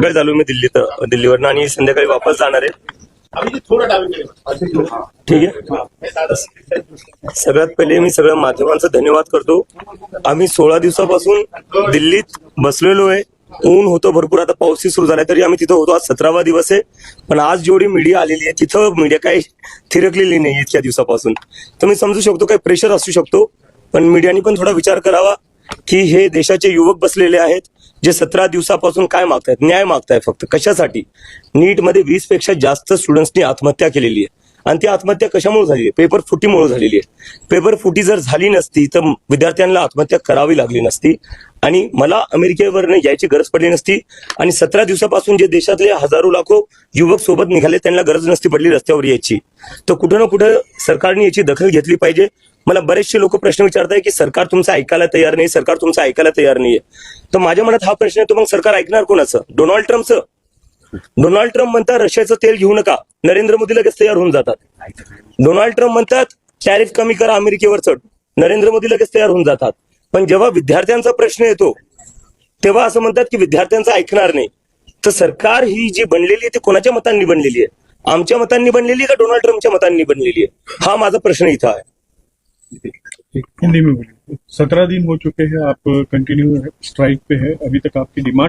सकाळी चालू मी दिल्लीवरनं आणि संध्याकाळी वापस जाणार आहे. ठीक आहे. सगळ्यात पहिले मी सगळ्या माध्यमांचा धन्यवाद करतो. आम्ही 16 दिवसापासून दिल्लीत बसलेलो आहे. ऊन होतं भरपूर, आता पाऊसही सुरू झालाय तरी आम्ही तिथं होतो. आज 17वा दिवस आहे. पण आज जेवढी मीडिया आलेली आहे तिथं मीडिया काही थिरकलेली नाही इतक्या दिवसापासून. तर मी समजू शकतो काही प्रेशर असू शकतो, पण मीडियानी पण थोडा विचार करावा की हे देशाचे युवक बसलेले आहेत जे 17 दिवसापासून काय मागतायत, न्याय मागतायत. फक्त कशासाठी? नीटमध्ये 20 पेक्षा जास्त स्टुडंट्सनी आत्महत्या केलेली आहे आणि ती आत्महत्या कशामुळे झाली आहे? पेपर फुटीमुळे झालेली आहे. पेपर फुटी जर झाली नसती तर विद्यार्थ्यांना आत्महत्या करावी लागली नसती आणि मला अमेरिकेवरनं यायची गरज पडली नसती. आणि 17 दिवसापासून जे देशातले हजारो लाखो युवक सोबत निघाले त्यांना गरज नसती पडली रस्त्यावर यायची. तर कुठं ना कुठं सरकारने याची दखल घेतली पाहिजे. मला बरेचसे लोक प्रश्न विचारताय की सरकार तुमचं ऐकायला तयार नाही, सरकार तुमचं ऐकायला तयार नाहीये. तर माझ्या मनात हा प्रश्न येतो, मग सरकार ऐकणार कोणाचं? डोनाल्ड ट्रम्पचं? डोनाल्ड ट्रम्प म्हणतात रशियाचं तेल घेऊ नका, नरेंद्र मोदी लगेच तयार होऊन जातात. डोनाल्ड ट्रम्प म्हणतात टॅरिफ कमी करा अमेरिकेवर चढ, नरेंद्र मोदी लगेच तयार होऊन जातात. पण जेव्हा विद्यार्थ्यांचा प्रश्न येतो तेव्हा असं म्हणतात की विद्यार्थ्यांचं ऐकणार नाही. तर सरकार ही जी बनलेली आहे ती कोणाच्या मतांनी बनलेली आहे? आमच्या मतांनी बनलेली आहे का डोनाल्ड ट्रम्पच्या मतांनी बनलेली आहे? हा माझा प्रश्न इथं आहे. हिंदी में बोलिए। 17 दिन हो चुके हैं, आप कंटिन्यू स्ट्राइक पे है, अभी तक आपकी डिमांड